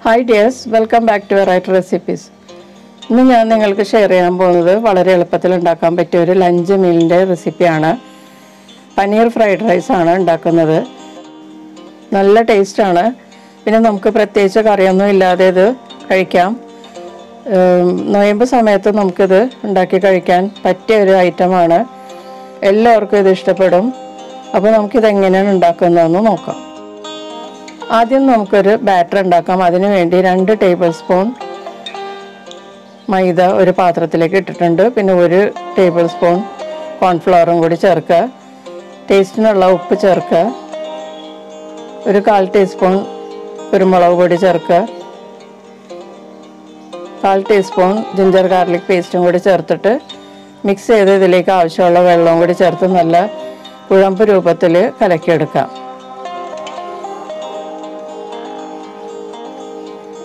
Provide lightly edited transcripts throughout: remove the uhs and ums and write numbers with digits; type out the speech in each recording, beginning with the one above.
Hi dears, welcome back to our recipes. ഇന്ന് ഞാൻ നിങ്ങൾക്ക് ഷെയർ ചെയ്യാൻ പോകുന്നത് വളരെ എളുപ്പത്തിൽ ഉണ്ടാക്കാൻ പറ്റിയ ഒരു ലഞ്ച് മീലിന്റെ റെസിപ്പിയാണ്. പനീർ ഫ്രൈഡ് റൈസ് ആണ് ഉണ്ടാക്കുന്നത്. നല്ല ടേസ്റ്റ് ആണ്. പിന്നെ നമുക്ക് പ്രത്യേകിച്ച് കറിയൊന്നും ഇല്ലാതെ ഇത് കഴിക്കാം. നോയമ്പ് സമയത്ത് നമുക്ക് ഇത് ഉണ്ടാക്കി കഴിക്കാൻ പറ്റിയ ഒരു ഐറ്റം ആണ്. എല്ലാവർക്കും ഇത് ഇഷ്ടപ്പെടും. അപ്പോൾ നമുക്ക് ഇത് എങ്ങനെയാണ് ഉണ്ടാക്കുന്നതെന്ന് നോക്കാം. ആദ്യം നമുക്കൊരു ബാറ്റർ ഉണ്ടാക്കാം. അതിനു വേണ്ടി 2 ടേബിൾ സ്പൂൺ മൈദ ഒരു പാത്രത്തിലേക്ക് ഇട്ടിട്ടുണ്ട്. പിന്നെ 1 ടേബിൾ സ്പൂൺ കോൺഫ്ലവറും കൂടി ചേർക്കുക. ടേസ്റ്റിനുള്ള ഉപ്പ് ചേർക്കുക. ഒരു 1/4 ടീസ്പൂൺ കുരുമുളക് പൊടി ചേർക്കുക. 1/4 ടീസ്പൂൺ ജിഞ്ചർ ഗാർലിക് പേസ്റ്റും കൂടി ചേർത്തിട്ട് മിക്സ് ചെയ്ത് ഇതിലേക്ക് ആവശ്യമുള്ള വെള്ളവും കൂടി ചേർത്ത് നല്ല കുഴമ്പ് രൂപത്തിൽ കലക്കിയെടുക്കാം.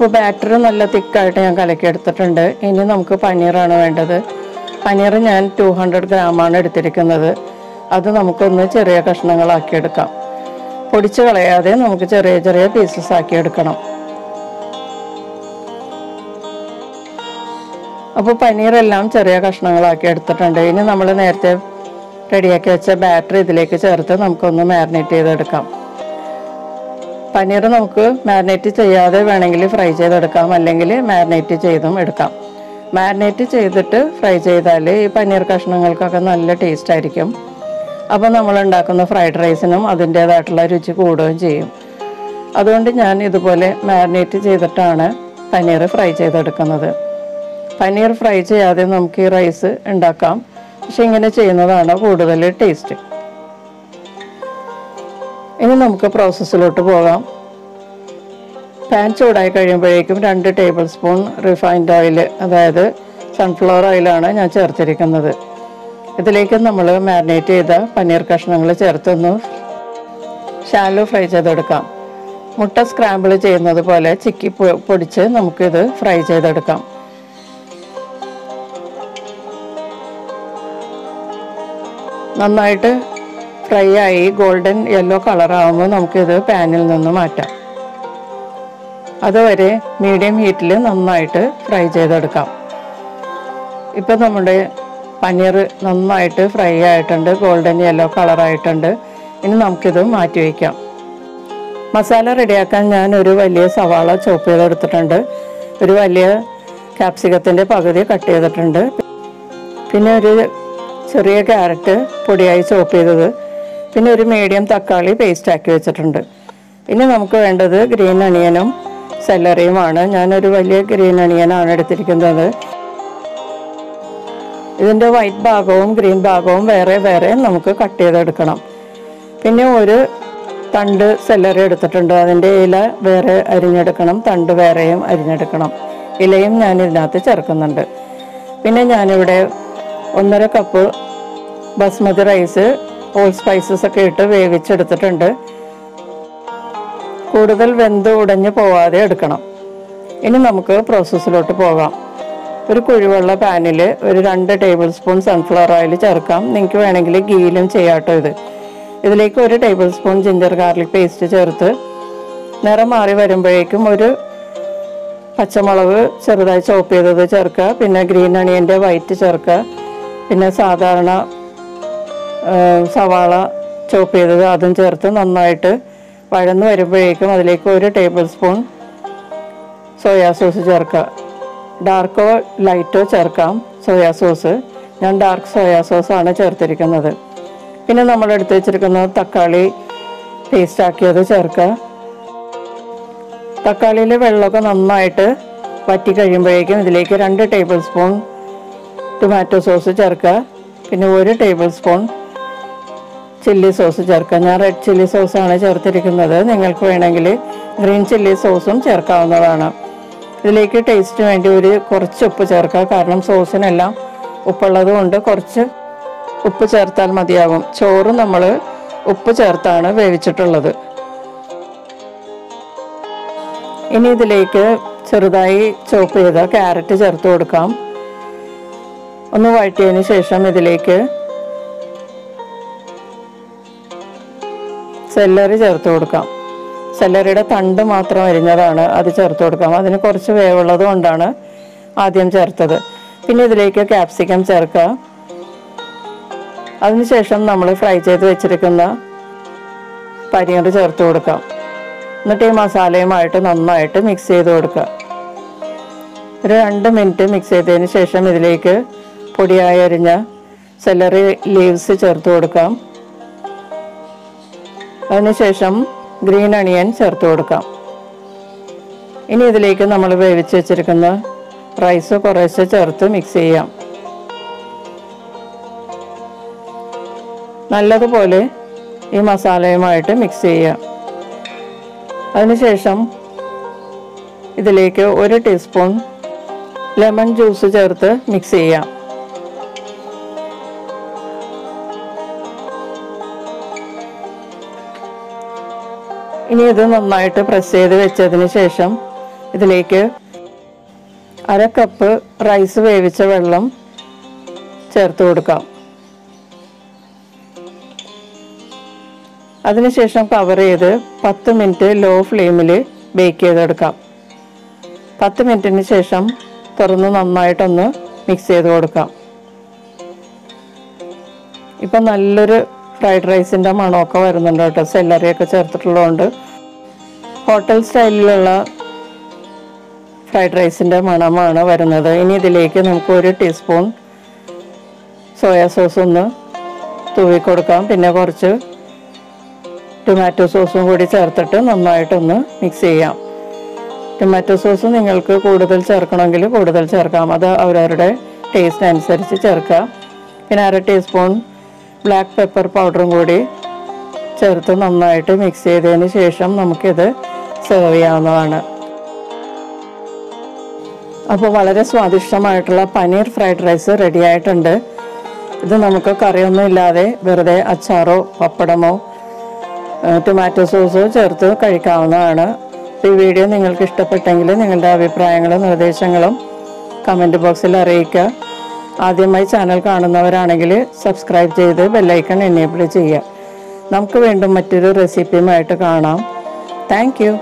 ഇപ്പോൾ ബാറ്റർ നല്ല തിക്കായിട്ട് ഞാൻ കലക്കിയെടുത്തിട്ടുണ്ട്. ഇനി നമുക്ക് പനീറാണ് വേണ്ടത്. പനീർ ഞാൻ 200 ഗ്രാമാണ് എടുത്തിരിക്കുന്നത്. അത് നമുക്കൊന്ന് ചെറിയ കഷ്ണങ്ങളാക്കിയെടുക്കാം. പൊടിച്ച് കളയാതെ നമുക്ക് ചെറിയ ചെറിയ പീസസ് ആക്കിയെടുക്കണം. അപ്പോൾ പനീറെല്ലാം ചെറിയ കഷ്ണങ്ങളാക്കി എടുത്തിട്ടുണ്ട്. ഇനി നമ്മൾ നേരത്തെ റെഡിയാക്കി വെച്ച ബാറ്റർ ഇതിലേക്ക് ചേർത്ത് നമുക്കൊന്ന് മാരിനേറ്റ് ചെയ്തെടുക്കാം. പനീർ നമുക്ക് മാരിനേറ്റ് ചെയ്യാതെ വേണമെങ്കിൽ ഫ്രൈ ചെയ്തെടുക്കാം, അല്ലെങ്കിൽ മാരിനേറ്റ് ചെയ്തും എടുക്കാം. മാരിനേറ്റ് ചെയ്തിട്ട് ഫ്രൈ ചെയ്താൽ ഈ പനീർ കഷ്ണങ്ങൾക്കൊക്കെ നല്ല ടേസ്റ്റ് ആയിരിക്കും. അപ്പോൾ നമ്മൾ ഉണ്ടാക്കുന്ന ഫ്രൈഡ് റൈസിനും അതിൻ്റേതായിട്ടുള്ള രുചി കൂടുകയും ചെയ്യും. അതുകൊണ്ട് ഞാൻ ഇതുപോലെ മാരിനേറ്റ് ചെയ്തിട്ടാണ് പനീർ ഫ്രൈ ചെയ്തെടുക്കുന്നത്. പനീർ ഫ്രൈ ചെയ്യാതെ നമുക്ക് ഈ റൈസ് ഉണ്ടാക്കാം, പക്ഷെ ഇങ്ങനെ ചെയ്യുന്നതാണ് കൂടുതൽ ടേസ്റ്റ്. ഇനി നമുക്ക് പ്രോസസ്സിലോട്ട് പോകാം. പാൻ ചൂടായി കഴിയുമ്പോഴേക്കും 2 ടേബിൾ സ്പൂൺ റിഫൈൻഡ് ഓയിൽ, അതായത് സൺഫ്ലവർ ഓയിലാണ് ഞാൻ ചേർത്തിരിക്കുന്നത്. ഇതിലേക്ക് നമ്മൾ മാരിനേറ്റ് ചെയ്ത പനീർ കഷ്ണങ്ങൾ ചേർത്തൊന്ന് ഷാലോ ഫ്രൈ ചെയ്തെടുക്കാം. മുട്ട സ്ക്രാമ്പിൾ ചെയ്യുന്നത് പോലെ ചിക്കി പൊടിച്ച് നമുക്കിത് ഫ്രൈ ചെയ്തെടുക്കാം. നന്നായിട്ട് ഫ്രൈ ആയി ഗോൾഡൻ യെല്ലോ കളറാകുമ്പോൾ നമുക്കിത് പാനിൽ നിന്ന് മാറ്റാം. അതുവരെ മീഡിയം ഹീറ്റിൽ നന്നായിട്ട് ഫ്രൈ ചെയ്തെടുക്കാം. ഇപ്പം നമ്മുടെ പനീർ നന്നായിട്ട് ഫ്രൈ ആയിട്ടുണ്ട്, ഗോൾഡൻ യെല്ലോ കളറായിട്ടുണ്ട്. ഇനി നമുക്കിത് മാറ്റി വയ്ക്കാം. മസാല റെഡിയാക്കാൻ ഞാൻ ഒരു വലിയ സവാള ചോപ്പ് ചെയ്തെടുത്തിട്ടുണ്ട്. ഒരു വലിയ ക്യാപ്സിക്കത്തിൻ്റെ പകുതി കട്ട് ചെയ്തിട്ടുണ്ട്. പിന്നെ ഒരു ചെറിയ ക്യാരറ്റ് പൊടിയായി ചോപ്പ് ചെയ്തത്, പിന്നെ ഒരു മീഡിയം തക്കാളി പേസ്റ്റ് ആക്കി വെച്ചിട്ടുണ്ട്. ഇനി നമുക്ക് വേണ്ടത് ഗ്രീൻ അണിയനും സെലറിയുമാണ്. ഞാനൊരു വലിയ ഗ്രീൻ അണിയനാണ് എടുത്തിരിക്കുന്നത്. ഇതിൻ്റെ വൈറ്റ് ഭാഗവും ഗ്രീൻ ഭാഗവും വേറെ വേറെ നമുക്ക് കട്ട് ചെയ്തെടുക്കണം. പിന്നെ ഒരു തണ്ട് സെലറി എടുത്തിട്ടുണ്ട്. അതിൻ്റെ ഇല വേറെ അരിഞ്ഞെടുക്കണം, തണ്ട് വേറെയും അരിഞ്ഞെടുക്കണം. ഇലയും ഞാൻ ഇതിനകത്ത് ചേർക്കുന്നുണ്ട്. പിന്നെ ഞാനിവിടെ 1.5 cup basmati rice all spices ഒക്കെ ഇട്ട് വേവിച്ചെടുത്തിട്ടുണ്ട്. കൂടുതൽ വെന്ത് ഉടഞ്ഞു പോവാതെ എടുക്കണം. ഇനി നമുക്ക് പ്രോസസ്സിലോട്ട് പോകാം. ഒരു കുഴിവുള്ള പാനിൽ ഒരു 2 ടേബിൾ സ്പൂൺ സൺഫ്ലവർ ഓയിൽ ചേർക്കാം. നിങ്ങൾക്ക് വേണമെങ്കിൽ ഗീയിലും ചെയ്യാട്ടോ ഇത്. ഇതിലേക്ക് 1 table spoon ginger garlic paste ചേർത്ത് നിറം മാറി വരുമ്പോഴേക്കും ഒരു പച്ചമുളക് ചെറുതായി ചോപ്പ് ചെയ്തത് ചേർക്കുക. പിന്നെ ഗ്രീൻ അണിയൻ്റെ വൈറ്റ് ചേർക്കുക. പിന്നെ സാധാരണ സവാള ചോപ്പ് ചെയ്തത് അതും ചേർത്ത് നന്നായിട്ട് വഴന്ന് വരുമ്പോഴേക്കും അതിലേക്ക് 1 ടേബിൾ സ്പൂൺ സോയാ സോസ് ചേർക്കുക. ഡാർക്കോ ലൈറ്റോ ചേർക്കാം സോയാ സോസ്. ഞാൻ ഡാർക്ക് സോയാ സോസാണ് ചേർത്തിരിക്കുന്നത്. പിന്നെ നമ്മൾ എടുത്ത് വെച്ചിരിക്കുന്ന തക്കാളി പേസ്റ്റ് ആക്കിയത് ചേർക്കുക. തക്കാളിയിലെ വെള്ളമൊക്കെ നന്നായിട്ട് വറ്റി കഴിയുമ്പോഴേക്കും ഇതിലേക്ക് 2 ടേബിൾ സ്പൂൺ ടൊമാറ്റോ സോസ് ചേർക്കുക. പിന്നെ 1 ടേബിൾ സ്പൂൺ ചില്ലി സോസ് ചേർക്കുക. ഞാൻ റെഡ് ചില്ലി സോസാണ് ചേർത്തിരിക്കുന്നത്. നിങ്ങൾക്ക് വേണമെങ്കിൽ ഗ്രീൻ ചില്ലി സോസും ചേർക്കാവുന്നതാണ്. ഇതിലേക്ക് ടേസ്റ്റിന് വേണ്ടി കുറച്ച് ഉപ്പ് ചേർക്കുക. കാരണം സോസിനെല്ലാം ഉപ്പുള്ളത് കൊണ്ട് കുറച്ച് ഉപ്പ് ചേർത്താൽ മതിയാകും. ചോറ് നമ്മൾ ഉപ്പ് ചേർത്താണ് വേവിച്ചിട്ടുള്ളത്. ഇനി ഇതിലേക്ക് ചെറുതായി ചോപ്പ് ചെയ്ത ക്യാരറ്റ് ചേർത്ത് കൊടുക്കാം. ഒന്ന് വഴറ്റിയതിന് ശേഷം ഇതിലേക്ക് സെലറി ചേർത്ത് കൊടുക്കാം. സെലറിയുടെ തണ്ട് മാത്രം അരിഞ്ഞതാണ്, അത് ചേർത്ത് കൊടുക്കാം. അതിന് കുറച്ച് വേവുള്ളത് കൊണ്ടാണ് ആദ്യം ചേർത്തത്. പിന്നെ ഇതിലേക്ക് ക്യാപ്സിക്കം ചേർക്കുക. അതിനുശേഷം നമ്മൾ ഫ്രൈ ചെയ്ത് വെച്ചിരിക്കുന്ന പനീർ ചേർത്ത് കൊടുക്കാം. എന്നിട്ട് ഈ മസാലയുമായിട്ട് നന്നായിട്ട് മിക്സ് ചെയ്ത് കൊടുക്കുക. ഒരു 2 മിനിറ്റ് മിക്സ് ചെയ്തതിന് ശേഷം ഇതിലേക്ക് പൊടിയായി അരിഞ്ഞ സെലറി ലീവ്സ് ചേർത്ത് കൊടുക്കാം. അതിനുശേഷം ഗ്രീൻ അണിയൻ ചേർത്ത് കൊടുക്കാം. ഇനി ഇതിലേക്ക് നമ്മൾ വേവിച്ച് വെച്ചിരിക്കുന്ന റൈസ് കുറേശ്ശെ ചേർത്ത് മിക്സ് ചെയ്യാം. നല്ലതുപോലെ ഈ മസാലയുമായിട്ട് മിക്സ് ചെയ്യാം. അതിനുശേഷം ഇതിലേക്ക് 1 ടീസ്പൂൺ ലെമൺ ജ്യൂസ് ചേർത്ത് മിക്സ് ചെയ്യാം. ഇനി ഇത് നന്നായിട്ട് പ്രസ് ചെയ്ത് വെച്ചതിന് ശേഷം ഇതിലേക്ക് 1/2 കപ്പ് റൈസ് വേവിച്ച വെള്ളം ചേർത്ത് കൊടുക്കാം. അതിനുശേഷം കവർ ചെയ്ത് 10 മിനിറ്റ് ലോ ഫ്ലെയിമിൽ ബേക്ക് ചെയ്തെടുക്കാം. 10 മിനിറ്റിന് ശേഷം തുറന്ന് നന്നായിട്ടൊന്ന് മിക്സ് ചെയ്ത് കൊടുക്കാം. ഇപ്പം നല്ലൊരു ഫ്രൈഡ് റൈസിൻ്റെ മണമൊക്കെ വരുന്നുണ്ട് കേട്ടോ, സെല്ലറിയൊക്കെ ചേർത്തിട്ടുള്ളതുകൊണ്ട്. ഹോട്ടൽ സ്റ്റൈലിലുള്ള ഫ്രൈഡ് റൈസിൻ്റെ മണമാണ് വരുന്നത്. ഇനി ഇതിലേക്ക് നമുക്ക് 1 ടീസ്പൂൺ സോയാ സോസ് ഒന്ന് തൂവി കൊടുക്കാം. പിന്നെ കുറച്ച് ടൊമാറ്റോ സോസും കൂടി ചേർത്തിട്ട് നന്നായിട്ടൊന്ന് മിക്സ് ചെയ്യാം. ടൊമാറ്റോ സോസ് നിങ്ങൾക്ക് കൂടുതൽ ചേർക്കണമെങ്കിൽ കൂടുതൽ ചേർക്കാം, അത് അവരവരുടെ ടേസ്റ്റ് അനുസരിച്ച് ചേർക്കുക. പിന്നെ 1/2 ടീസ്പൂൺ ബ്ലാക്ക് പെപ്പർ പൗഡറും കൂടി ചേർത്ത് നന്നായിട്ട് മിക്സ് ചെയ്തതിന് ശേഷം നമുക്കിത് സെർവ് ചെയ്യാവുന്നതാണ്. അപ്പോൾ വളരെ സ്വാദിഷ്ടമായിട്ടുള്ള പനീർ ഫ്രൈഡ് റൈസ് റെഡി ആയിട്ടുണ്ട്. ഇത് നമുക്ക് കറിയൊന്നും ഇല്ലാതെ വെറുതെ അച്ചാറോ പപ്പടമോ ടൊമാറ്റോ സോസോ ചേർത്ത് കഴിക്കാവുന്നതാണ്. ഈ വീഡിയോ നിങ്ങൾക്ക് ഇഷ്ടപ്പെട്ടെങ്കിൽ നിങ്ങളുടെ അഭിപ്രായങ്ങളും നിർദ്ദേശങ്ങളും കമൻറ്റ് ബോക്സിൽ അറിയിക്കുക. ആദ്യമായി ചാനൽ കാണുന്നവരാണെങ്കിൽ സബ്സ്ക്രൈബ് ചെയ്ത് ബെല്ലൈക്കൺ എനേബിൾ ചെയ്യുക. നമുക്ക് വീണ്ടും മറ്റൊരു റെസിപ്പിയുമായിട്ട് കാണാം. Thank you.